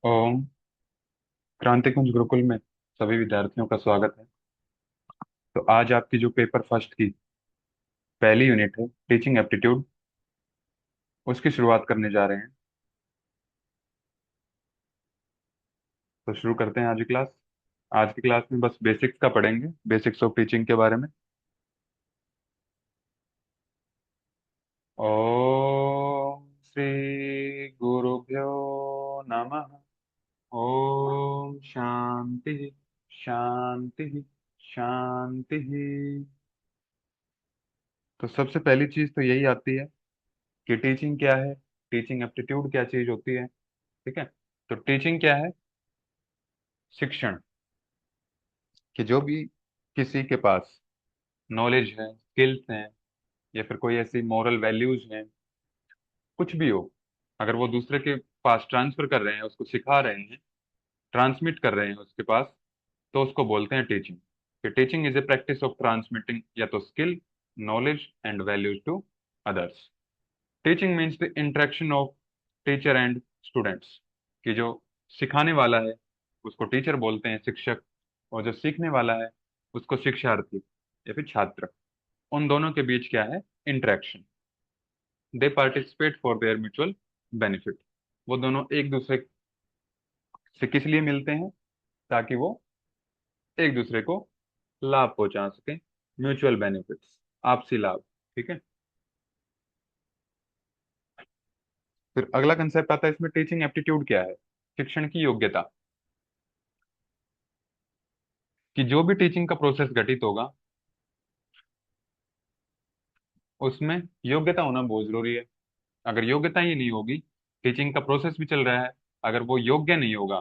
ओम। क्रांति कुंज गुरुकुल में सभी विद्यार्थियों का स्वागत है। तो आज आपकी जो पेपर फर्स्ट की पहली यूनिट है टीचिंग एप्टीट्यूड, उसकी शुरुआत करने जा रहे हैं। तो शुरू करते हैं आज की क्लास। आज की क्लास में बस बेसिक्स का पढ़ेंगे, बेसिक्स ऑफ टीचिंग के बारे में। ओम श्री गुरुभ्यो नमः। ओम शांति शांति शांति। तो सबसे पहली चीज तो यही आती है कि टीचिंग क्या है, टीचिंग एप्टीट्यूड क्या चीज होती है। ठीक है। तो टीचिंग क्या है? शिक्षण। कि जो भी किसी के पास नॉलेज है, स्किल्स हैं, या फिर कोई ऐसी मॉरल वैल्यूज हैं, कुछ भी हो, अगर वो दूसरे के पास ट्रांसफर कर रहे हैं, उसको सिखा रहे हैं, ट्रांसमिट कर रहे हैं उसके पास, तो उसको बोलते हैं टीचिंग। कि teaching is a practice of transmitting या तो skill, knowledge and values to others. Teaching means the interaction of teacher and students. कि जो सिखाने वाला है उसको टीचर बोलते हैं, शिक्षक, और जो सीखने वाला है उसको शिक्षार्थी या फिर छात्र। उन दोनों के बीच क्या है? Interaction. They participate for their mutual benefit. वो दोनों एक दूसरे से किस लिए मिलते हैं? ताकि वो एक दूसरे को लाभ पहुंचा सके। म्यूचुअल बेनिफिट्स, आपसी लाभ। ठीक है। फिर अगला कंसेप्ट आता है इसमें, टीचिंग एप्टीट्यूड क्या है? शिक्षण की योग्यता। कि जो भी टीचिंग का प्रोसेस घटित होगा उसमें योग्यता होना बहुत जरूरी है। अगर योग्यता ही नहीं होगी, टीचिंग का प्रोसेस भी चल रहा है, अगर वो योग्य नहीं होगा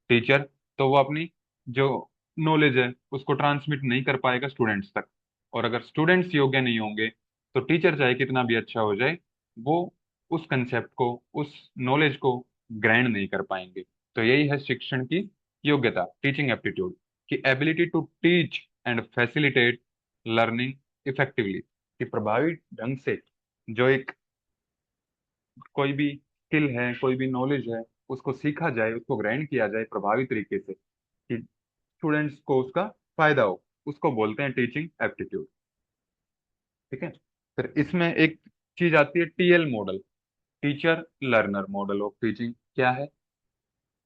टीचर, तो वो अपनी जो नॉलेज है उसको ट्रांसमिट नहीं कर पाएगा स्टूडेंट्स तक। और अगर स्टूडेंट्स योग्य नहीं होंगे तो टीचर चाहे कितना भी अच्छा हो जाए, वो उस कंसेप्ट को, उस नॉलेज को ग्रहण नहीं कर पाएंगे। तो यही है शिक्षण की योग्यता, टीचिंग एप्टीट्यूड। कि ability to teach and facilitate learning effectively. कि प्रभावी ढंग से जो एक कोई भी स्किल है, कोई भी नॉलेज है, उसको सीखा जाए, उसको ग्रहण किया जाए प्रभावी तरीके से, कि स्टूडेंट्स को उसका फायदा हो, उसको बोलते हैं टीचिंग एप्टीट्यूड। ठीक है। फिर इसमें एक चीज आती है TL model, teacher learner model of teaching. क्या है?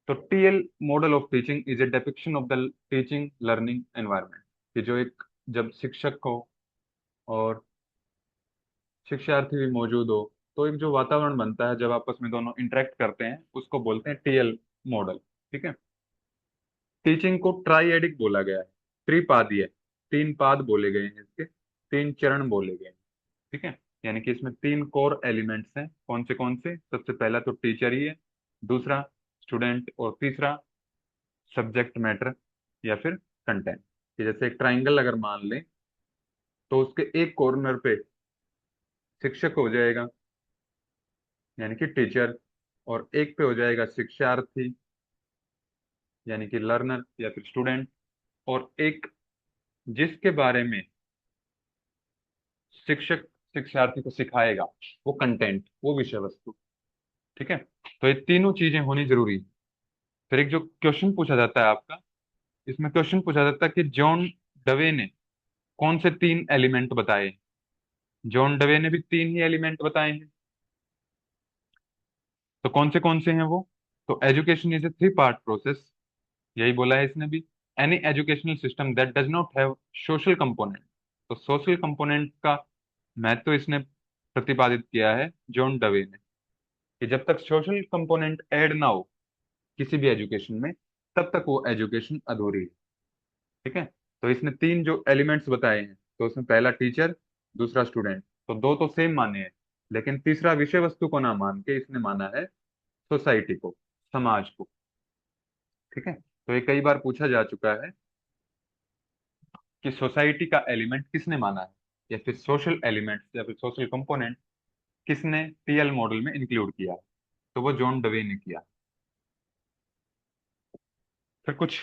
तो TL model of teaching is A depiction of the teaching learning environment. कि जो एक, जब शिक्षक को और शिक्षार्थी भी मौजूद हो, तो एक जो वातावरण बनता है जब आपस में दोनों इंटरेक्ट करते हैं, उसको बोलते हैं टीएल मॉडल। ठीक है। टीचिंग को ट्राइएडिक बोला गया है, त्रिपादीय, तीन पाद बोले गए हैं इसके, तीन चरण बोले गए हैं। ठीक है। यानी कि इसमें तीन कोर एलिमेंट्स हैं। कौन से? सबसे पहला तो टीचर ही है, दूसरा स्टूडेंट, और तीसरा सब्जेक्ट मैटर या फिर कंटेंट। कि जैसे एक ट्राइंगल अगर मान लें, तो उसके एक कॉर्नर पे शिक्षक हो जाएगा, यानी कि टीचर, और एक पे हो जाएगा शिक्षार्थी, यानी कि लर्नर या फिर स्टूडेंट, और एक जिसके बारे में शिक्षक शिक्षार्थी को सिखाएगा, वो कंटेंट, वो विषय वस्तु। ठीक है। तो ये तीनों चीजें होनी जरूरी है। फिर एक जो क्वेश्चन पूछा जाता है आपका, इसमें क्वेश्चन पूछा जाता है कि जॉन डवे ने कौन से तीन एलिमेंट बताए? जॉन डवे ने भी तीन ही एलिमेंट बताए हैं। तो कौन से हैं वो? तो education is a three part process, यही बोला है इसने भी। Any educational system that does not have social component. तो सोशल कंपोनेंट का महत्व इसने प्रतिपादित किया है जॉन डवे ने। कि जब तक सोशल कंपोनेंट ऐड ना हो किसी भी एजुकेशन में, तब तक वो एजुकेशन अधूरी है। ठीक है। तो इसने तीन जो एलिमेंट्स बताए हैं, तो उसमें पहला टीचर, दूसरा स्टूडेंट, तो दो तो सेम माने हैं, लेकिन तीसरा विषय वस्तु को ना मान के इसने माना है सोसाइटी को, समाज को। ठीक है। तो ये कई बार पूछा जा चुका है कि सोसाइटी का एलिमेंट किसने माना है, या फिर सोशल एलिमेंट्स या फिर सोशल कंपोनेंट किसने टीएल मॉडल में इंक्लूड किया है? तो वो जॉन डवे ने किया। फिर कुछ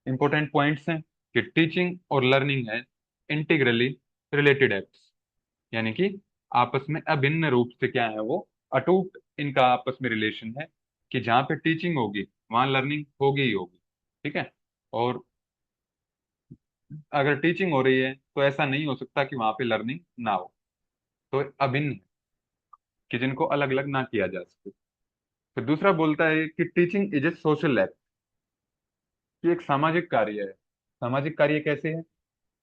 इंपॉर्टेंट पॉइंट्स हैं कि टीचिंग और लर्निंग है इंटीग्रली रिलेटेड एक्ट्स। यानी कि आपस में अभिन्न रूप से क्या है वो, अटूट इनका आपस में रिलेशन है। कि जहाँ पे टीचिंग होगी वहां लर्निंग होगी ही होगी। ठीक है। और अगर टीचिंग हो रही है तो ऐसा नहीं हो सकता कि वहां पे लर्निंग ना हो। तो अभिन्न है कि जिनको अलग अलग ना किया जा सके। फिर दूसरा बोलता है कि teaching is a social act, कि एक सामाजिक कार्य है। सामाजिक कार्य कैसे है?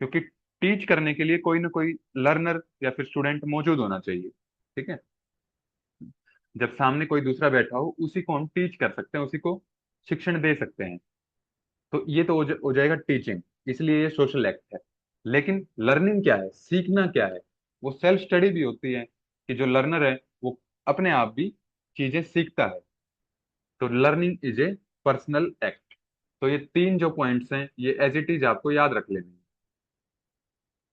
क्योंकि टीच करने के लिए कोई ना कोई लर्नर या फिर स्टूडेंट मौजूद होना चाहिए। ठीक है। जब सामने कोई दूसरा बैठा हो उसी को हम टीच कर सकते हैं, उसी को शिक्षण दे सकते हैं। तो ये तो हो जाएगा टीचिंग, इसलिए ये सोशल एक्ट है। लेकिन लर्निंग क्या है, सीखना क्या है? वो सेल्फ स्टडी भी होती है, कि जो लर्नर है वो अपने आप भी चीजें सीखता है। तो learning is a personal act. तो ये तीन जो पॉइंट्स हैं ये एज इट इज आपको याद रख लेने हैं,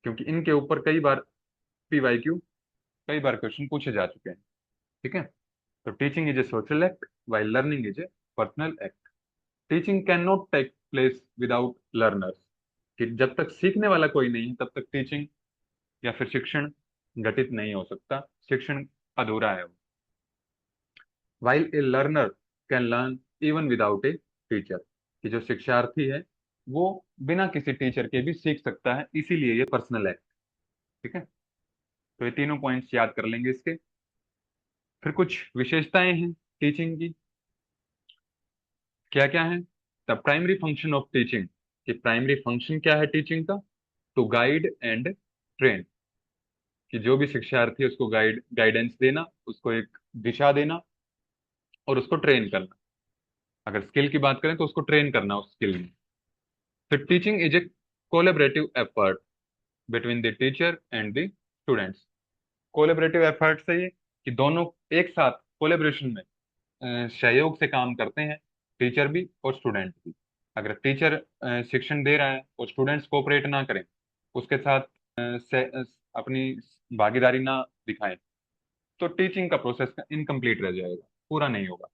क्योंकि इनके ऊपर कई बार पीवाईक्यू, कई बार क्वेश्चन पूछे जा चुके हैं। ठीक है। तो teaching is a social act while learning is a personal act. Teaching can not take place without learners, कि जब तक सीखने वाला कोई नहीं है तब तक टीचिंग या फिर शिक्षण घटित नहीं हो सकता, शिक्षण अधूरा है। While a learner can learn even without a teacher, कि जो शिक्षार्थी है वो बिना किसी टीचर के भी सीख सकता है, इसीलिए ये पर्सनल है। ठीक है। तो ये तीनों पॉइंट्स याद कर लेंगे इसके। फिर कुछ विशेषताएं हैं टीचिंग की, क्या क्या है? The primary function of teaching, कि प्राइमरी फंक्शन क्या है टीचिंग का? टू गाइड एंड ट्रेन, कि जो भी शिक्षार्थी है उसको गाइडेंस देना, उसको एक दिशा देना और उसको ट्रेन करना। अगर स्किल की बात करें तो उसको ट्रेन करना उस स्किल में। फिर teaching is A collaborative effort between the teacher and the students. Collaborative effort से ये कि दोनों एक साथ कोलेबरेशन में सहयोग से काम करते हैं, टीचर भी और स्टूडेंट भी। अगर टीचर शिक्षण दे रहा है और स्टूडेंट्स कोऑपरेट ना करें, उसके साथ अपनी भागीदारी ना दिखाएं, तो टीचिंग का प्रोसेस इनकम्प्लीट रह जाएगा, पूरा नहीं होगा।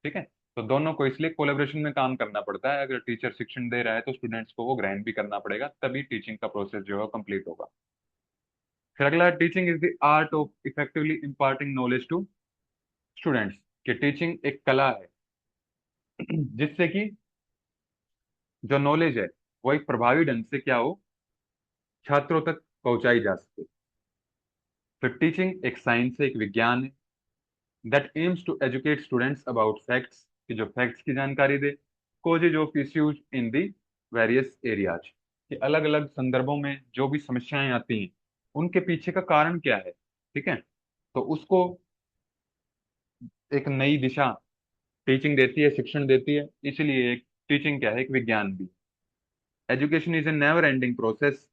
ठीक है। तो दोनों को इसलिए कोलेबोरेशन में काम करना पड़ता है। अगर टीचर शिक्षण दे रहा है तो स्टूडेंट्स को वो ग्रहण भी करना पड़ेगा, तभी टीचिंग का प्रोसेस जो है कंप्लीट होगा। फिर अगला, teaching is the art of effectively imparting knowledge to students, कि टीचिंग एक कला है जिससे कि जो नॉलेज है वो एक प्रभावी ढंग से क्या हो, छात्रों तक पहुंचाई जा सके। फिर टीचिंग एक साइंस है, एक विज्ञान है, that aims to educate students about facts, कि जो फैक्ट्स की जानकारी दे, causes of issues in the various areas, कि अलग अलग संदर्भों में जो भी समस्याएं आती हैं उनके पीछे का कारण क्या है। ठीक है। तो उसको एक नई दिशा टीचिंग देती है, शिक्षण देती है, इसलिए एक टीचिंग क्या है, एक विज्ञान भी। Education is a never ending process,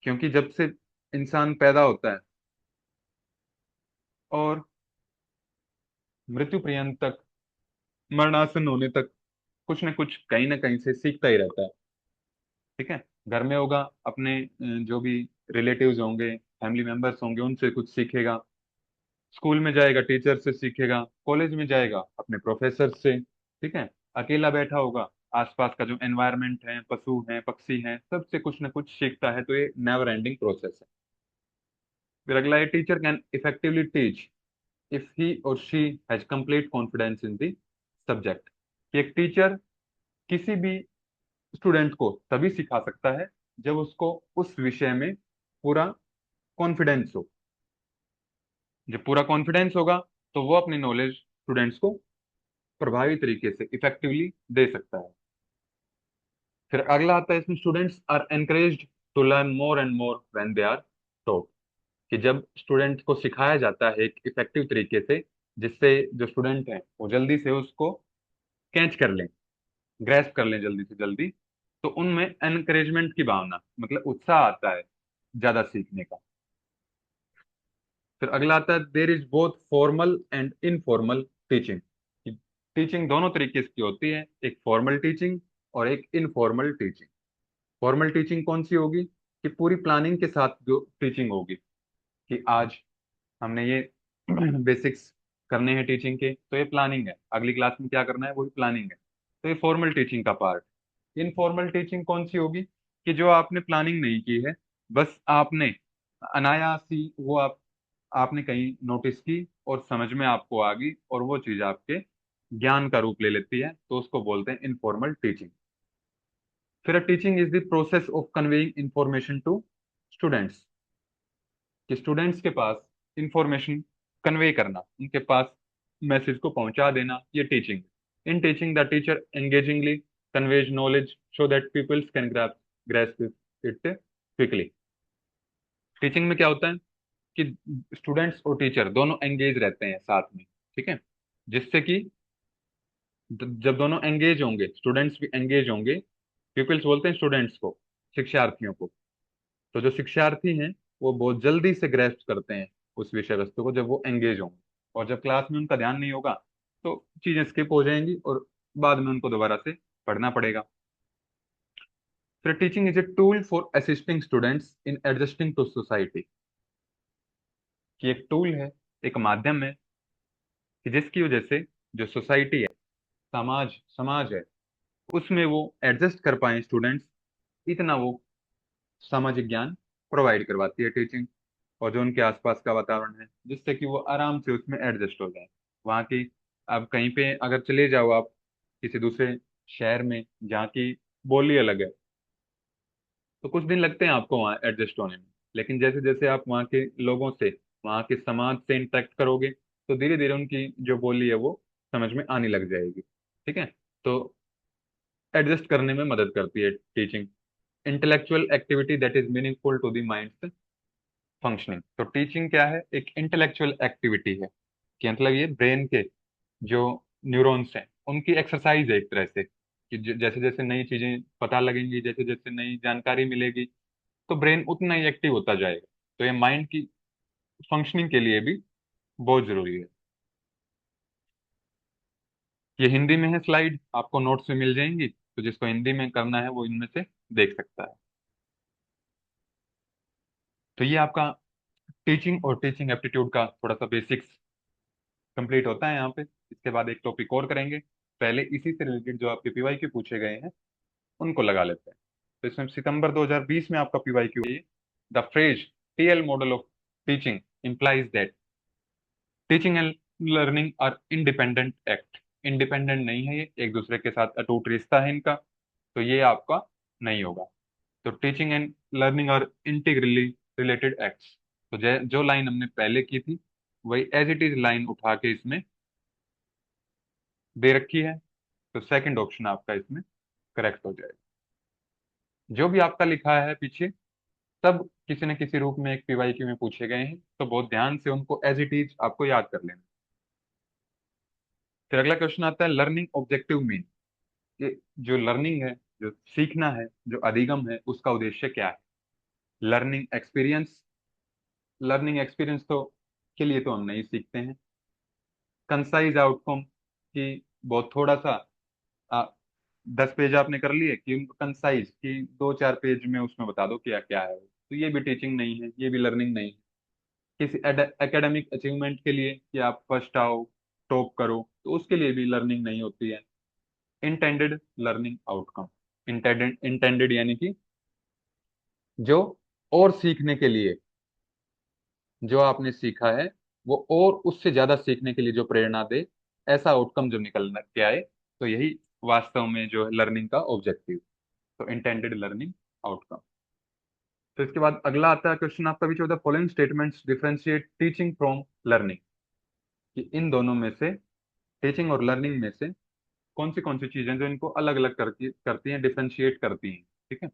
क्योंकि जब से इंसान पैदा होता है और मृत्यु पर्यंत तक, मरणासन होने तक, कुछ न कुछ कहीं ना कहीं से सीखता ही रहता है। ठीक है। घर में होगा अपने जो भी रिलेटिव्स होंगे, फैमिली मेंबर्स होंगे, उनसे कुछ सीखेगा। स्कूल में जाएगा टीचर से सीखेगा, कॉलेज में जाएगा अपने प्रोफेसर से। ठीक है। अकेला बैठा होगा, आसपास का जो एनवायरनमेंट है, पशु हैं, पक्षी हैं, सबसे कुछ ना कुछ सीखता है। तो ये नेवर एंडिंग प्रोसेस है। फिर अगला है, teacher can effectively teach if he और she has complete confidence in the subject, कि एक टीचर किसी भी स्टूडेंट को तभी सिखा सकता है जब उसको उस विषय में पूरा कॉन्फिडेंस हो। जब पूरा कॉन्फिडेंस होगा तो वो अपनी नॉलेज स्टूडेंट्स को प्रभावी तरीके से इफेक्टिवली दे सकता है। फिर अगला आता है इसमें, students are encouraged to learn more and more when they are taught, कि जब स्टूडेंट को सिखाया जाता है एक इफेक्टिव तरीके से, जिससे जो स्टूडेंट है वो जल्दी से उसको कैच कर लें, ग्रैस्प कर लें जल्दी से जल्दी, तो उनमें एनकरेजमेंट की भावना, मतलब उत्साह आता है ज्यादा सीखने का। फिर अगला आता है, there is both formal and informal teaching. Teaching दोनों तरीके की होती है, एक फॉर्मल टीचिंग और एक इनफॉर्मल टीचिंग। फॉर्मल टीचिंग कौन सी होगी? कि पूरी प्लानिंग के साथ जो टीचिंग होगी, कि आज हमने ये बेसिक्स करने हैं टीचिंग के, तो ये प्लानिंग है, अगली क्लास में क्या करना है वही प्लानिंग है। तो ये फॉर्मल टीचिंग का पार्ट। इनफॉर्मल टीचिंग कौन सी होगी? कि जो आपने प्लानिंग नहीं की है, बस आपने अनायास ही वो आपने कहीं नोटिस की और समझ में आपको आ गई और वो चीज आपके ज्ञान का रूप ले लेती है, तो उसको बोलते हैं इनफॉर्मल टीचिंग। फिर teaching is the process of conveying information to students, कि स्टूडेंट्स के पास इंफॉर्मेशन कन्वे करना, उनके पास मैसेज को पहुंचा देना, ये teaching. In teaching the teacher engagingly conveys knowledge so that peoples can grasp it quickly. Teaching में क्या होता है कि स्टूडेंट्स और टीचर दोनों एंगेज रहते हैं साथ में, ठीक है, जिससे कि जब दोनों एंगेज होंगे, स्टूडेंट्स भी एंगेज होंगे, पीपल्स बोलते हैं स्टूडेंट्स को, शिक्षार्थियों को, तो जो शिक्षार्थी हैं वो बहुत जल्दी से ग्रैस्प करते हैं उस विषय वस्तु को जब वो एंगेज होंगे। और जब क्लास में उनका ध्यान नहीं होगा तो चीजें स्किप हो जाएंगी और बाद में उनको दोबारा से पढ़ना पड़ेगा। फिर teaching is a tool for assisting students in adjusting to society, कि एक टूल है, एक माध्यम है कि जिसकी वजह से जो सोसाइटी है, समाज समाज है, उसमें वो एडजस्ट कर पाए स्टूडेंट्स, इतना वो सामाजिक ज्ञान प्रोवाइड करवाती है टीचिंग। और जो उनके आसपास का वातावरण है, जिससे कि वो आराम से उसमें एडजस्ट हो जाए। वहाँ की, अब कहीं पे अगर चले जाओ आप किसी दूसरे शहर में जहाँ की बोली अलग है, तो कुछ दिन लगते हैं आपको वहाँ एडजस्ट होने में, लेकिन जैसे जैसे आप वहाँ के लोगों से, वहाँ के समाज से इंटरेक्ट करोगे, तो धीरे धीरे उनकी जो बोली है वो समझ में आने लग जाएगी, ठीक है। तो एडजस्ट करने में मदद करती है teaching. Intellectual activity that is meaningful to the mind functioning, तो टीचिंग क्या है, एक इंटेलेक्चुअल एक्टिविटी है, कि मतलब ये ब्रेन के जो न्यूरॉन्स हैं उनकी एक्सरसाइज है एक तरह से, कि जैसे जैसे नई चीजें पता लगेंगी, जैसे जैसे नई जानकारी मिलेगी, तो ब्रेन उतना ही एक्टिव होता जाएगा। तो ये माइंड की फंक्शनिंग के लिए भी बहुत जरूरी है। ये हिंदी में है स्लाइड, आपको नोट्स में मिल जाएंगी, तो जिसको हिंदी में करना है वो इनमें से देख सकता है। तो ये आपका टीचिंग और टीचिंग एप्टीट्यूड का थोड़ा सा बेसिक्स कंप्लीट होता है यहाँ पे। इसके बाद एक टॉपिक और करेंगे, पहले इसी से रिलेटेड जो आपके पीवाईक्यू पूछे गए हैं उनको लगा लेते हैं। तो इसमें सितंबर 2020 में आपका पीवाईक्यू है, the phrase TL model of teaching implies that teaching and learning are independent act. Independent नहीं है, ये एक दूसरे के साथ अटूट रिश्ता है इनका, तो ये आपका नहीं होगा। तो teaching and learning are integrally related acts. तो जो लाइन हमने पहले की थी वही एज इट इज लाइन उठा के इसमें दे रखी है, तो सेकंड ऑप्शन आपका इसमें करेक्ट हो जाएगा। जो भी आपका लिखा है पीछे सब किसी न किसी रूप में एक पीवाईक्यू में पूछे गए हैं, तो बहुत ध्यान से उनको एज इट इज आपको याद कर लेना। फिर अगला क्वेश्चन आता है लर्निंग ऑब्जेक्टिव मीन, कि जो लर्निंग है, जो सीखना है, जो अधिगम है, उसका उद्देश्य क्या है। लर्निंग एक्सपीरियंस, लर्निंग एक्सपीरियंस तो के लिए तो हम नहीं सीखते हैं। कंसाइज आउटकम, कि बहुत थोड़ा सा, आ, 10 पेज आपने कर लिए, कि कंसाइज कि 2-4 पेज में उसमें बता दो क्या क्या है, तो ये भी टीचिंग नहीं है, ये भी लर्निंग नहीं है। किसी एकेडमिक अचीवमेंट के लिए कि आप फर्स्ट आओ, टॉप करो, तो उसके लिए भी लर्निंग नहीं होती है। Intended learning outcome, intended intended यानी कि जो और सीखने के लिए, जो आपने सीखा है वो और उससे ज्यादा सीखने के लिए जो प्रेरणा दे, ऐसा आउटकम जो निकल के आए, तो यही वास्तव में जो है लर्निंग का ऑब्जेक्टिव, तो इंटेंडेड लर्निंग आउटकम। तो इसके बाद अगला आता है क्वेश्चन आपका, विच of the following statements differentiate teaching from learning, कि इन दोनों में से, टीचिंग और लर्निंग में से कौन सी चीजें जो इनको अलग अलग करती करती हैं, डिफरेंशिएट करती हैं, ठीक है।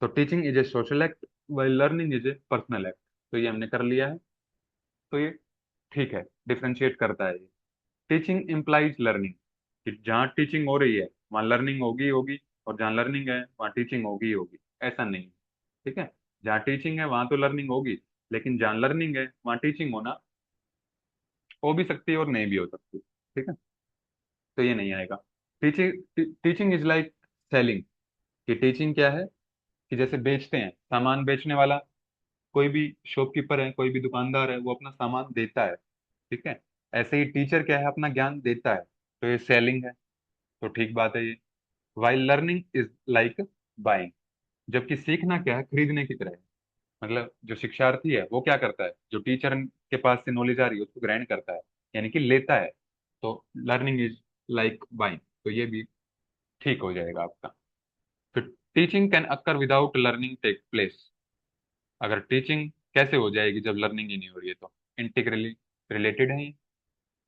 तो teaching is a social act, while learning is a personal act, तो ये हमने कर लिया है, तो ये ठीक है, डिफरेंशिएट करता है ये। टीचिंग इम्प्लाइज लर्निंग, कि जहाँ टीचिंग हो रही है वहाँ लर्निंग होगी ही होगी, और जहाँ लर्निंग है वहाँ टीचिंग होगी ही होगी, ऐसा नहीं है, ठीक है। जहाँ टीचिंग है वहाँ तो लर्निंग होगी, लेकिन जहाँ लर्निंग है वहाँ टीचिंग होना हो भी सकती है और नहीं भी हो सकती, ठीक है, तो ये नहीं आएगा। Teaching teaching is like selling, कि टीचिंग क्या है, कि जैसे बेचते हैं, सामान बेचने वाला कोई भी शॉपकीपर है, कोई भी दुकानदार है, वो अपना सामान देता है, ठीक है। ऐसे ही टीचर क्या है, अपना ज्ञान देता है, तो ये सेलिंग है, तो ठीक बात है ये। While learning is like buying, जबकि सीखना क्या है, खरीदने की तरह है। मतलब जो शिक्षार्थी है वो क्या करता है, जो टीचर के पास से नॉलेज आ रही है उसको ग्रहण करता है, यानी कि लेता है। तो लर्निंग इज लाइक बाइंग, तो ये भी ठीक हो जाएगा आपका। फिर teaching can occur without learning take place. अगर टीचिंग कैसे हो जाएगी जब लर्निंग ही नहीं हो रही है, तो इंटीग्रली रिलेटेड है ये,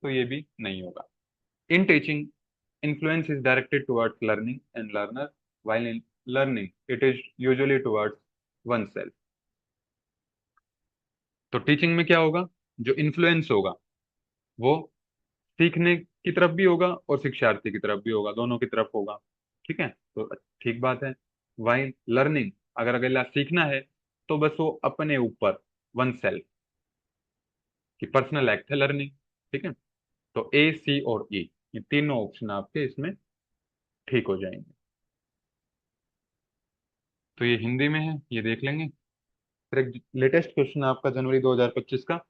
तो ये भी नहीं होगा। In teaching influence is directed towards learning and learner, while in learning it is usually towards oneself। तो टीचिंग में क्या होगा, जो इन्फ्लुएंस होगा वो सीखने की तरफ भी होगा और शिक्षार्थी की तरफ भी होगा, दोनों की तरफ होगा। ठीक है, तो ठीक बात है। वाइल लर्निंग, अगर अगला सीखना है तो बस वो अपने ऊपर, वन सेल्फ की पर्सनल एक्ट है लर्निंग। ठीक है, तो ए सी और ई, ये तीनों ऑप्शन आपके इसमें ठीक हो जाएंगे। तो ये हिंदी में है, ये देख लेंगे। फिर एक लेटेस्ट क्वेश्चन है आपका जनवरी 2025 का।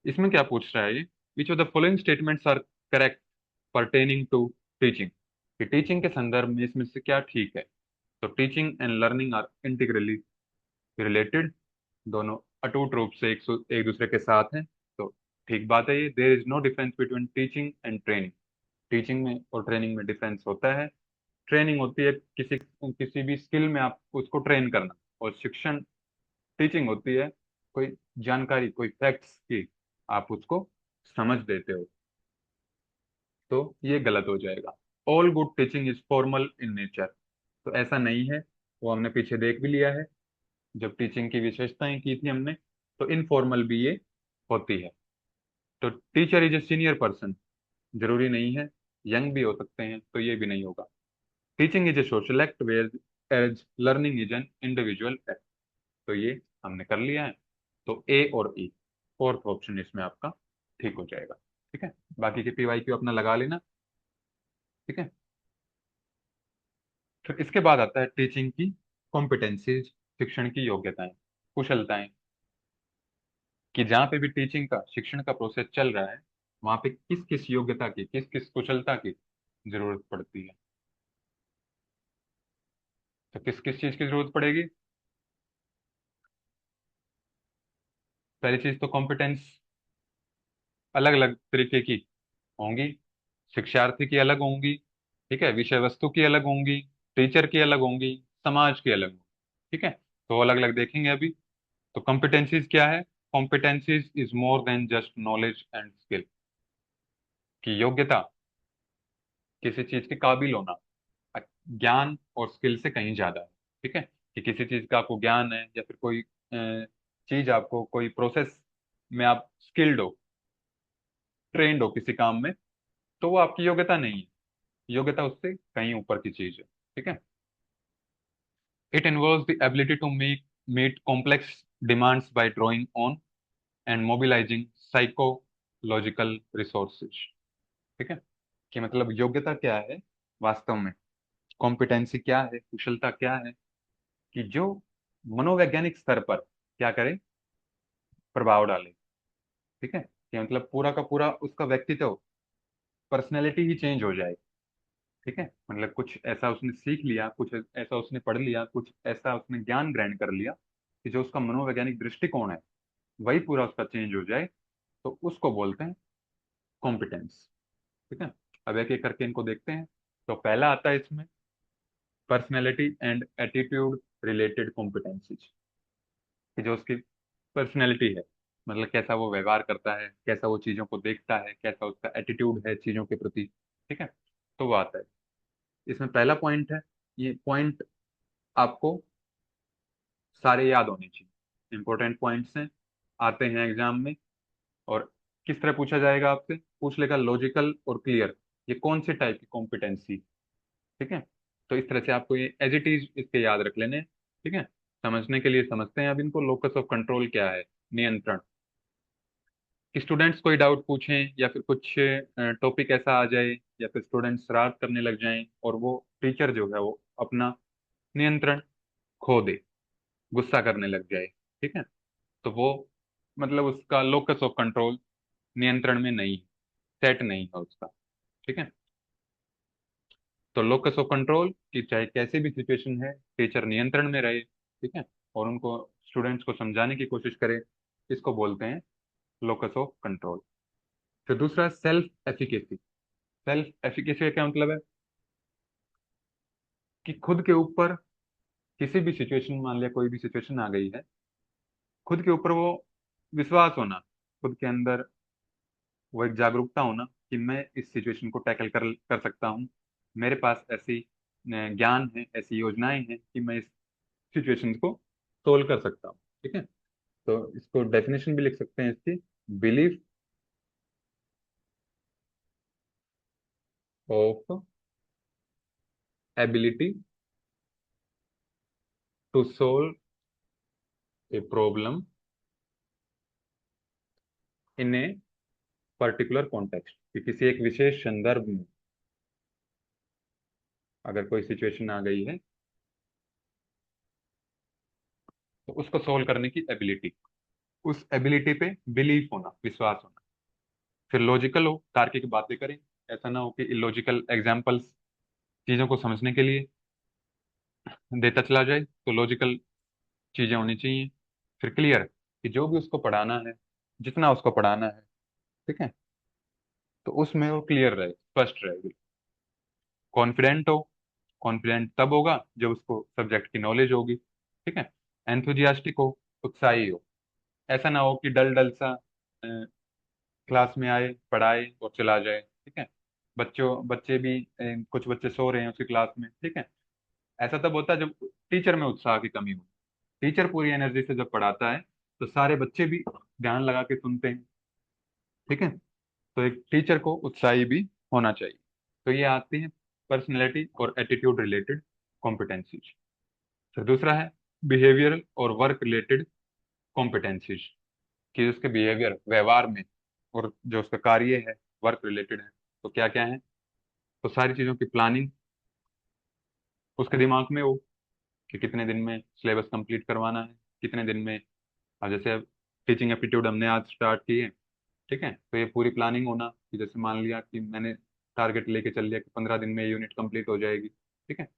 इसमें क्या पूछ रहा है ये, which of the following statements are correct pertaining to teaching, कि टीचिंग के संदर्भ में इसमें से क्या ठीक है। तो teaching and learning are integrally related, दोनों अटूट रूप से एक दूसरे के साथ हैं। तो ठीक बात है ये। There is no difference between teaching and training. Teaching में और ट्रेनिंग में डिफरेंस होता है। ट्रेनिंग होती है किसी किसी भी स्किल में आप उसको ट्रेन करना, और शिक्षण, टीचिंग होती है कोई जानकारी, कोई फैक्ट्स की आप उसको समझ देते हो। तो ये गलत हो जाएगा। All good teaching is formal in nature, तो ऐसा नहीं है, वो हमने पीछे देख भी लिया है। जब टीचिंग की विशेषताएं की थी हमने, तो इनफॉर्मल भी ये होती है। तो teacher is a senior person, जरूरी नहीं है, यंग भी हो सकते हैं, तो ये भी नहीं होगा। Teaching is a social act whereas learning is an individual act, तो ये हमने कर लिया है। तो ए और ई, फोर्थ ऑप्शन इसमें आपका ठीक हो जाएगा। ठीक है, बाकी के पीवाई क्यू अपना लगा लेना। ठीक है, फिर इसके बाद आता है टीचिंग की कॉम्पिटेंसीज, शिक्षण की योग्यताएं, कुशलताएं, कि जहाँ पे भी टीचिंग का, शिक्षण का प्रोसेस चल रहा है, वहाँ पे किस किस योग्यता की, किस किस कुशलता की जरूरत पड़ती है। तो किस किस चीज की जरूरत पड़ेगी। पहली चीज तो कॉम्पिटेंस अलग अलग तरीके की होंगी, शिक्षार्थी की अलग होंगी, ठीक है, विषय वस्तु की अलग होंगी, टीचर की अलग होंगी, समाज की अलग होंगी। ठीक है, तो अलग अलग देखेंगे अभी। तो कॉम्पिटेंसीज क्या है। Competencies is more than just knowledge and skill, की योग्यता किसी चीज के काबिल होना, ज्ञान और स्किल से कहीं ज्यादा है। ठीक है, कि किसी चीज का आपको ज्ञान है, या फिर कोई चीज आपको, कोई प्रोसेस में आप स्किल्ड हो, ट्रेंड हो किसी काम में, तो वो आपकी योग्यता नहीं है। योग्यता उससे कहीं ऊपर की चीज है। ठीक है, it involves the ability to meet complex demands by drawing on and mobilizing psychological resources. ठीक है, कि मतलब योग्यता क्या है वास्तव में, कॉम्पिटेंसी क्या है, कुशलता क्या है, कि जो मनोवैज्ञानिक स्तर पर क्या करे, प्रभाव डाले। ठीक है, कि मतलब पूरा का पूरा उसका व्यक्तित्व, पर्सनैलिटी ही चेंज हो जाए। ठीक है, मतलब कुछ ऐसा उसने सीख लिया, कुछ ऐसा उसने पढ़ लिया, कुछ ऐसा उसने ज्ञान ग्रहण कर लिया, कि जो उसका मनोवैज्ञानिक दृष्टिकोण है वही पूरा उसका चेंज हो जाए, तो उसको बोलते हैं कॉम्पिटेंस। ठीक है, अब एक एक करके इनको देखते हैं। तो पहला आता है इसमें personality and attitude related competencies, कि जो उसकी पर्सनैलिटी है, मतलब कैसा वो व्यवहार करता है, कैसा वो चीजों को देखता है, कैसा उसका एटीट्यूड है चीजों के प्रति। ठीक है, तो वो आता है इसमें। पहला पॉइंट है, ये पॉइंट आपको सारे याद होने चाहिए, इंपॉर्टेंट पॉइंट्स हैं, आते हैं एग्जाम में। और किस तरह पूछा जाएगा आपसे, पूछ लेगा लॉजिकल और क्लियर, ये कौन से टाइप की कॉम्पिटेंसी। ठीक है, तो इस तरह से आपको ये एज इट इज इसके याद रख लेने हैं। ठीक है, समझने के लिए समझते हैं अब इनको। लोकस ऑफ कंट्रोल क्या है, नियंत्रण, कि स्टूडेंट्स कोई डाउट पूछें, या फिर कुछ टॉपिक ऐसा आ जाए, या फिर स्टूडेंट्स शरारत करने लग जाएं, और वो टीचर जो है वो अपना नियंत्रण खो दे, गुस्सा करने लग जाए। ठीक है, तो वो मतलब उसका लोकस ऑफ कंट्रोल नियंत्रण में नहीं, सेट नहीं है उसका। ठीक है, तो लोकस ऑफ कंट्रोल की चाहे कैसी भी सिचुएशन है, टीचर नियंत्रण में रहे। ठीक है, और उनको, स्टूडेंट्स को समझाने की कोशिश करे, इसको बोलते हैं लोकस ऑफ कंट्रोल। फिर दूसरा सेल्फ एफिकेसी, सेल्फ एफिकेसी का क्या मतलब है? कि खुद के ऊपर किसी भी सिचुएशन, मान लिया कोई भी सिचुएशन आ गई है, खुद के ऊपर वो विश्वास होना, खुद के अंदर वो एक जागरूकता होना कि मैं इस सिचुएशन को टैकल कर कर सकता हूँ। मेरे पास ऐसी ज्ञान है, ऐसी योजनाएं हैं कि मैं इस सिचुएशन को सोल्व कर सकता हूँ। ठीक है, तो इसको डेफिनेशन भी लिख सकते हैं इसकी, belief of ability to solve a problem in a particular context, कि किसी एक विशेष संदर्भ में अगर कोई सिचुएशन आ गई है तो उसको सोल्व करने की एबिलिटी, उस एबिलिटी पे बिलीफ होना, विश्वास होना। फिर लॉजिकल हो, तार्किक बातें करें, ऐसा ना हो कि इलॉजिकल एग्जाम्पल्स चीजों को समझने के लिए देता चला जाए, तो लॉजिकल चीजें होनी चाहिए। फिर क्लियर, कि जो भी उसको पढ़ाना है, जितना उसको पढ़ाना है, ठीक है, तो उसमें वो क्लियर रहे, स्पष्ट रहे। कॉन्फिडेंट हो, कॉन्फिडेंट तब होगा जब उसको सब्जेक्ट की नॉलेज होगी। ठीक है। एंथुजियास्टिक हो, उत्साही हो, ऐसा ना हो कि डल डल सा क्लास में आए, पढ़ाए और चला जाए। ठीक है, बच्चे भी कुछ बच्चे सो रहे हैं उसकी क्लास में। ठीक है, ऐसा तब होता है जब टीचर में उत्साह की कमी हो। टीचर पूरी एनर्जी से जब पढ़ाता है तो सारे बच्चे भी ध्यान लगा के सुनते हैं। ठीक है, तो एक टीचर को उत्साही भी होना चाहिए। तो ये आती है पर्सनैलिटी और एटीट्यूड रिलेटेड कॉम्पिटेंसीज। फिर दूसरा है बिहेवियरल और वर्क रिलेटेड कॉम्पिटेंसीज, कि उसके बिहेवियर, व्यवहार में, और जो उसका कार्य है वर्क रिलेटेड है, तो क्या क्या है? तो सारी चीज़ों की प्लानिंग उसके दिमाग में हो, कि कितने दिन में सिलेबस कंप्लीट करवाना है, कितने दिन में। अब जैसे अब टीचिंग एप्टीट्यूड हमने आज स्टार्ट की है, ठीक है, तो ये पूरी प्लानिंग होना कि जैसे मान लिया कि मैंने टारगेट लेके चल लिया कि 15 दिन में यूनिट कंप्लीट हो जाएगी। ठीक है,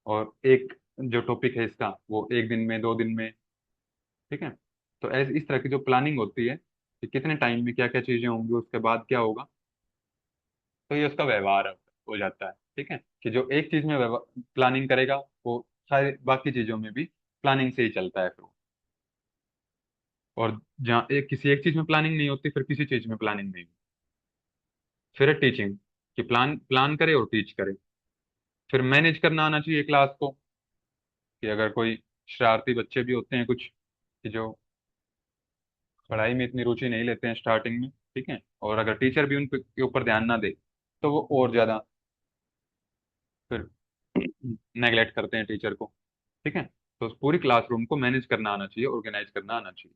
और एक जो टॉपिक है इसका वो एक दिन में, 2 दिन में। ठीक है, तो ऐसे इस तरह की जो प्लानिंग होती है कि कितने टाइम में क्या क्या चीजें होंगी, उसके बाद क्या होगा, तो ये उसका व्यवहार हो जाता है। ठीक है, कि जो एक चीज में प्लानिंग करेगा वो सारी बाकी चीजों में भी प्लानिंग से ही चलता है फिर वो। और जहाँ एक किसी एक चीज में प्लानिंग नहीं होती, फिर किसी चीज में प्लानिंग नहीं होती। फिर है टीचिंग, कि प्लान प्लान करे और टीच करे। फिर मैनेज करना आना चाहिए क्लास को, कि अगर कोई शरारती बच्चे भी होते हैं कुछ, कि जो पढ़ाई में इतनी रुचि नहीं लेते हैं स्टार्टिंग में, ठीक है, और अगर टीचर भी उनके ऊपर ध्यान ना दे तो वो और ज्यादा फिर नेगलेक्ट करते हैं टीचर को। ठीक है, तो उस पूरी क्लासरूम को मैनेज करना आना चाहिए, ऑर्गेनाइज करना आना चाहिए।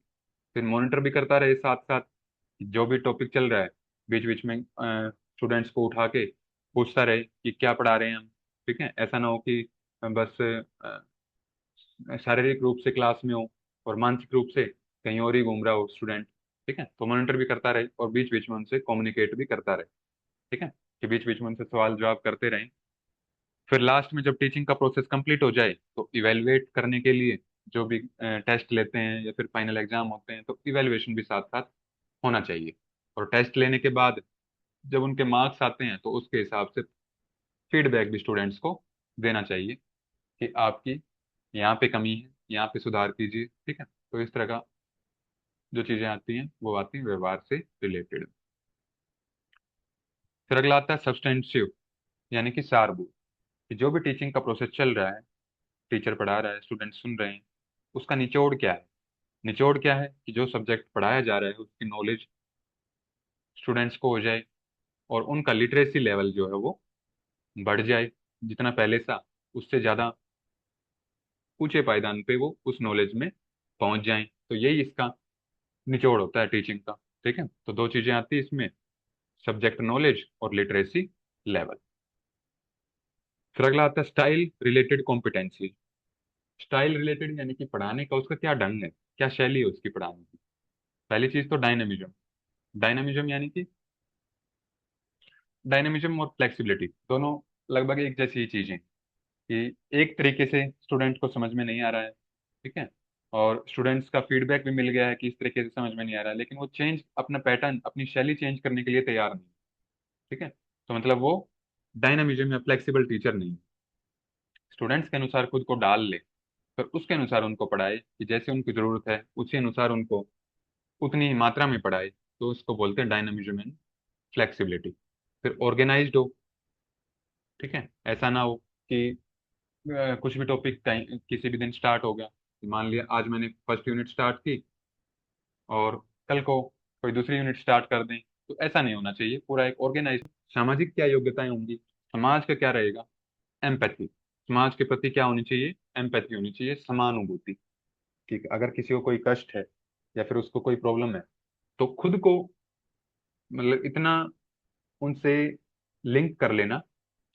फिर मॉनिटर भी करता रहे साथ साथ, जो भी टॉपिक चल रहा है बीच बीच में स्टूडेंट्स को उठा के पूछता रहे कि क्या पढ़ा रहे हैं हम। ठीक है, ऐसा ना हो कि बस शारीरिक रूप से क्लास में हो और मानसिक रूप से कहीं और ही घूम रहा हो स्टूडेंट। ठीक है, तो मॉनिटर भी करता रहे और बीच बीच में उनसे कम्युनिकेट भी करता रहे। ठीक है, कि बीच बीच में उनसे सवाल जवाब करते रहें। फिर लास्ट में जब टीचिंग का प्रोसेस कंप्लीट हो जाए तो इवेलुएट करने के लिए जो भी टेस्ट लेते हैं या फिर फाइनल एग्जाम होते हैं, तो इवेलुएशन भी साथ साथ होना चाहिए। और टेस्ट लेने के बाद जब उनके मार्क्स आते हैं तो उसके हिसाब से फीडबैक भी स्टूडेंट्स को देना चाहिए, कि आपकी यहाँ पे कमी है, यहाँ पे सुधार कीजिए। ठीक है, तो इस तरह का जो चीजें आती हैं वो आती हैं व्यवहार से रिलेटेड। फिर अगला आता है सब्सटेंसिव, यानी कि सारभूत, कि जो भी टीचिंग का प्रोसेस चल रहा है, टीचर पढ़ा रहा है, स्टूडेंट सुन रहे हैं, उसका निचोड़ क्या है? निचोड़ क्या है कि जो सब्जेक्ट पढ़ाया जा रहा है उसकी नॉलेज स्टूडेंट्स को हो जाए, और उनका लिटरेसी लेवल जो है वो बढ़ जाए, जितना पहले था उससे ज्यादा ऊंचे पायदान पे वो उस नॉलेज में पहुंच जाएं। तो यही इसका निचोड़ होता है टीचिंग का। ठीक है, तो दो चीजें आती है इसमें, सब्जेक्ट नॉलेज और लिटरेसी लेवल। फिर अगला आता है style related competency. Style related यानी कि पढ़ाने का उसका क्या ढंग है, क्या शैली है उसकी पढ़ाने की। पहली चीज तो डायनेमिज्म। डायनेमिज्म यानी कि डायनेमिज्म और फ्लेक्सिबिलिटी दोनों लगभग एक जैसी ही चीजें, कि एक तरीके से स्टूडेंट को समझ में नहीं आ रहा है। ठीक है, और स्टूडेंट्स का फीडबैक भी मिल गया है कि इस तरीके से समझ में नहीं आ रहा है, लेकिन वो चेंज, अपना पैटर्न, अपनी शैली चेंज करने के लिए तैयार नहीं। ठीक है, तो मतलब वो डायनामिज्म या फ्लेक्सिबल टीचर नहीं, स्टूडेंट्स के अनुसार खुद को डाल ले, फिर उसके अनुसार उनको पढ़ाए कि जैसे उनकी जरूरत है उसी अनुसार उनको उतनी ही मात्रा में पढ़ाए, तो उसको बोलते हैं डायनामिज्म एंड फ्लेक्सिबिलिटी। फिर ऑर्गेनाइज्ड हो, ठीक है, ऐसा ना हो कि कुछ भी टॉपिक टाइम किसी भी दिन स्टार्ट हो गया, मान लिया आज मैंने फर्स्ट यूनिट स्टार्ट की और कल को कोई दूसरी यूनिट स्टार्ट कर दें, तो ऐसा नहीं होना चाहिए। पूरा एक ऑर्गेनाइज, सामाजिक क्या योग्यताएं होंगी, समाज का क्या रहेगा, एम्पैथी, समाज के प्रति क्या होनी चाहिए, एम्पैथी होनी चाहिए, समानुभूति। ठीक है, अगर किसी को कोई कष्ट है या फिर उसको कोई प्रॉब्लम है, तो खुद को मतलब इतना उनसे लिंक कर लेना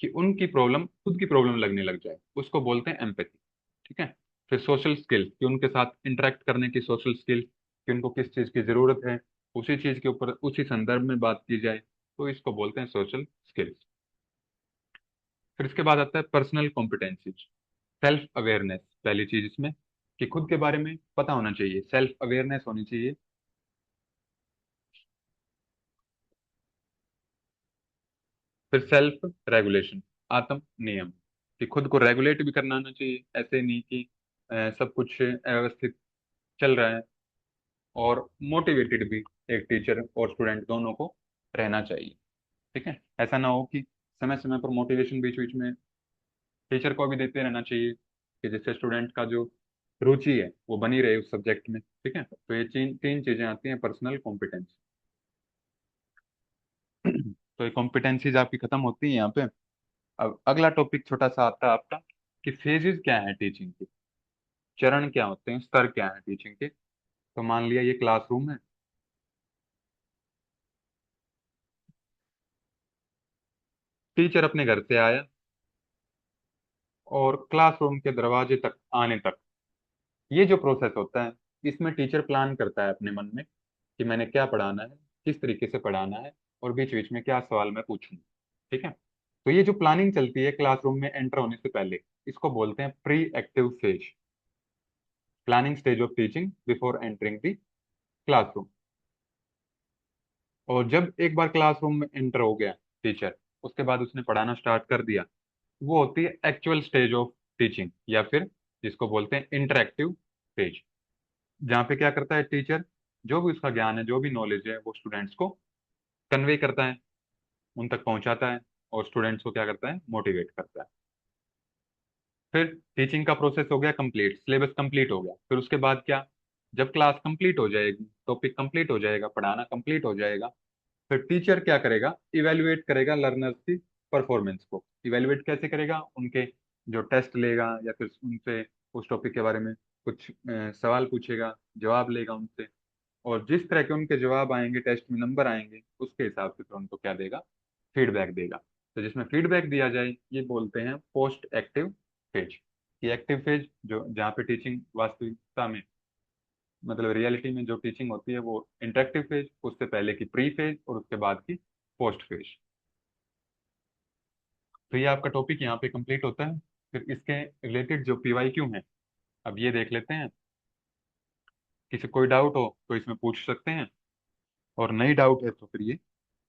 कि उनकी प्रॉब्लम खुद की प्रॉब्लम लगने लग जाए, उसको बोलते हैं एम्पैथी। ठीक है। फिर सोशल स्किल, कि उनके साथ इंटरेक्ट करने की सोशल स्किल, कि उनको किस चीज़ की ज़रूरत है, उसी चीज़ के ऊपर उसी संदर्भ में बात की जाए, तो इसको बोलते हैं सोशल स्किल्स। फिर इसके बाद आता है पर्सनल कॉम्पिटेंसीज, सेल्फ अवेयरनेस, पहली चीज इसमें कि खुद के बारे में पता होना चाहिए, सेल्फ अवेयरनेस होनी चाहिए। फिर सेल्फ रेगुलेशन, आत्म नियम, कि खुद को रेगुलेट भी करना आना चाहिए, ऐसे नहीं कि सब कुछ व्यवस्थित चल रहा है। और मोटिवेटेड भी एक टीचर और स्टूडेंट दोनों को रहना चाहिए। ठीक है, ऐसा ना हो कि समय समय पर मोटिवेशन बीच बीच में टीचर को भी देते रहना चाहिए, कि जिससे स्टूडेंट का जो रुचि है वो बनी रहे उस सब्जेक्ट में। ठीक है, तो ये तीन तीन चीजें आती हैं पर्सनल कॉम्पिटेंस। तो ये कॉम्पिटेंसीज आपकी खत्म होती है यहाँ पे। अब अगला टॉपिक छोटा सा आता है आपका, कि फेजेस क्या है टीचिंग के, चरण क्या होते हैं, स्तर क्या है टीचिंग के। तो मान लिया ये क्लासरूम है, टीचर अपने घर से आया और क्लासरूम के दरवाजे तक आने तक, ये जो प्रोसेस होता है, इसमें टीचर प्लान करता है अपने मन में कि मैंने क्या पढ़ाना है, किस तरीके से पढ़ाना है, और बीच बीच में क्या सवाल मैं पूछूं। ठीक है, तो ये जो प्लानिंग चलती है क्लासरूम में एंटर होने से पहले, इसको बोलते हैं pre active phase, planning stage of teaching before entering the classroom. और जब एक बार क्लासरूम में एंटर हो गया टीचर, उसके बाद उसने पढ़ाना स्टार्ट कर दिया, वो होती है एक्चुअल स्टेज ऑफ टीचिंग, या फिर जिसको बोलते हैं इंटरेक्टिव स्टेज, जहाँ पे क्या करता है टीचर, जो भी उसका ज्ञान है, जो भी नॉलेज है, वो स्टूडेंट्स को कन्वे करता है, उन तक पहुंचाता है, और स्टूडेंट्स को क्या करता है, मोटिवेट करता है। फिर टीचिंग का प्रोसेस हो गया कंप्लीट, सिलेबस कंप्लीट हो गया, फिर उसके बाद क्या, जब क्लास कंप्लीट हो जाएगी, टॉपिक कंप्लीट हो जाएगा, पढ़ाना कंप्लीट हो जाएगा, फिर टीचर क्या करेगा, इवेलुएट करेगा लर्नर्स की परफॉर्मेंस को। इवेलुएट कैसे करेगा, उनके जो टेस्ट लेगा, या फिर उनसे उस टॉपिक के बारे में कुछ सवाल पूछेगा, जवाब लेगा उनसे, और जिस तरह के उनके जवाब आएंगे, टेस्ट में नंबर आएंगे, उसके हिसाब से फिर उनको क्या देगा, फीडबैक देगा। तो जिसमें फीडबैक दिया जाए, ये बोलते हैं पोस्ट एक्टिव फेज। ये एक्टिव फेज जो जहाँ पे टीचिंग वास्तविकता में, मतलब रियलिटी में जो टीचिंग होती है, वो इंटरेक्टिव फेज, उससे पहले की प्री फेज, और उसके बाद की पोस्ट फेज। तो ये आपका टॉपिक यहाँ पे कंप्लीट होता है। फिर इसके रिलेटेड जो पीवाईक्यू है, अब ये देख लेते हैं। किसी कोई डाउट हो तो इसमें पूछ सकते हैं, और नहीं डाउट है तो फिर ये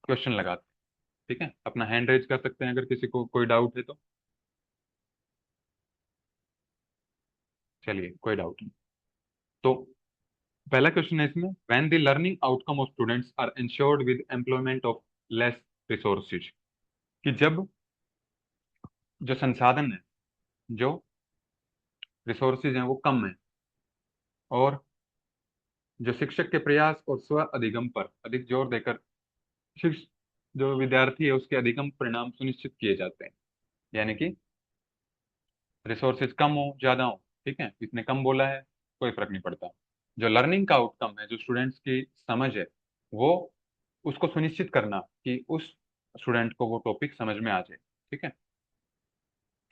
क्वेश्चन लगाते हैं। ठीक है, अपना हैंड रेज कर सकते हैं अगर किसी को कोई डाउट है तो। चलिए, कोई डाउट नहीं। तो पहला क्वेश्चन है इसमें, when the learning outcome of students are ensured with employment of less resources, कि जब जो संसाधन है, जो रिसोर्सेज हैं वो कम है, और जो शिक्षक के प्रयास और स्व अधिगम पर अधिक जोर देकर शिक्ष जो विद्यार्थी है उसके अधिगम परिणाम सुनिश्चित किए जाते हैं। यानी कि रिसोर्सेज कम हो ज्यादा हो, ठीक है, इसने कम बोला है, कोई फर्क नहीं पड़ता। जो लर्निंग का आउटकम है, जो स्टूडेंट्स की समझ है, वो उसको सुनिश्चित करना कि उस स्टूडेंट को वो टॉपिक समझ में आ जाए। ठीक है।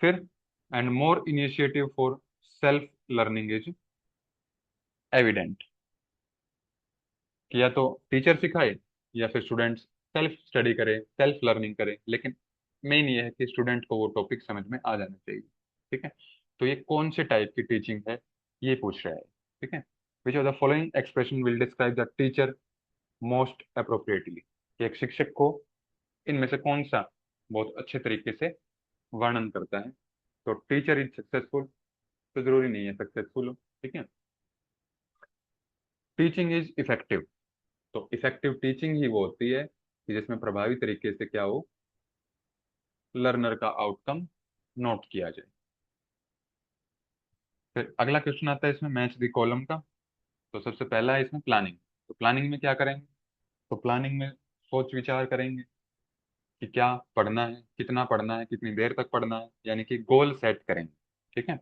फिर and more initiative for self learning is evident, कि या तो टीचर सिखाए या फिर स्टूडेंट्स सेल्फ स्टडी करे, सेल्फ लर्निंग करे, लेकिन मेन ये है कि स्टूडेंट को वो टॉपिक समझ में आ जाना चाहिए। ठीक है, तो ये कौन से टाइप की टीचिंग है, ये पूछ रहा है। ठीक है, विच of the following expression will describe the teacher most appropriately, कि एक शिक्षक को इनमें से कौन सा बहुत अच्छे तरीके से वर्णन करता है। तो टीचर इज सक्सेसफुल, तो जरूरी नहीं है सक्सेसफुल हो। ठीक है। टीचिंग इज इफेक्टिव, तो इफेक्टिव टीचिंग ही वो होती है कि जिसमें प्रभावी तरीके से क्या हो, लर्नर का आउटकम नोट किया जाए। फिर अगला क्वेश्चन आता है इसमें, मैच द कॉलम का। तो सबसे पहला है इसमें प्लानिंग। तो प्लानिंग में क्या करेंगे, तो प्लानिंग में सोच विचार करेंगे कि क्या पढ़ना है, कितना पढ़ना है, कितनी देर तक पढ़ना है, यानी कि गोल सेट करेंगे। ठीक है।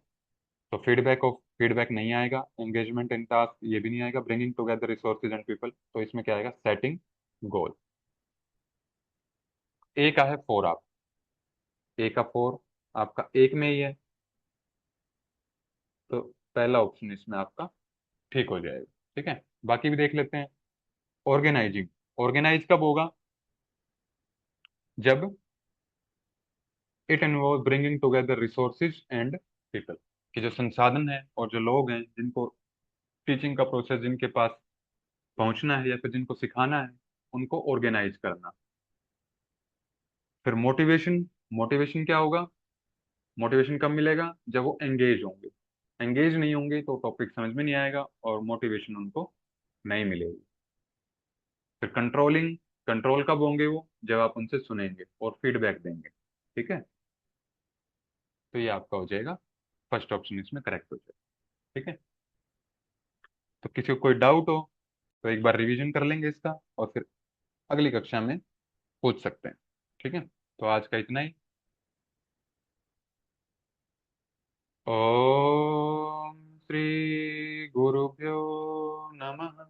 तो फीडबैक नहीं आएगा, एंगेजमेंट इन टास्क ये भी नहीं आएगा, bringing together resources and people, तो इसमें क्या आएगा, सेटिंग गोल। ए का है फोर आप, ए का फोर आपका एक में ही है, तो पहला ऑप्शन इसमें आपका ठीक हो जाएगा। ठीक है। बाकी भी देख लेते हैं। ऑर्गेनाइजिंग, ऑर्गेनाइज कब होगा, जब it involve bringing together resources and people, कि जो संसाधन है और जो लोग हैं जिनको टीचिंग का प्रोसेस जिनके पास पहुंचना है या फिर जिनको सिखाना है, उनको ऑर्गेनाइज करना। फिर मोटिवेशन, मोटिवेशन क्या होगा, मोटिवेशन कब मिलेगा, जब वो एंगेज होंगे। एंगेज नहीं होंगे तो टॉपिक समझ में नहीं आएगा और मोटिवेशन उनको नहीं मिलेगी। फिर कंट्रोलिंग, कंट्रोल कब होंगे वो, जब आप उनसे सुनेंगे और फीडबैक देंगे। ठीक है। तो ये आपका हो जाएगा, फर्स्ट ऑप्शन इसमें करेक्ट हो जाएगा। ठीक है। तो किसी को कोई डाउट हो तो एक बार रिवीजन कर लेंगे इसका, और फिर अगली कक्षा में पूछ सकते हैं। ठीक है। तो आज का इतना ही। ओम श्री गुरुभ्यो नमः।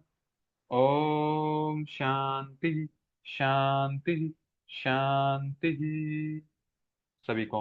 ओम शांति शांति शांति। सभी को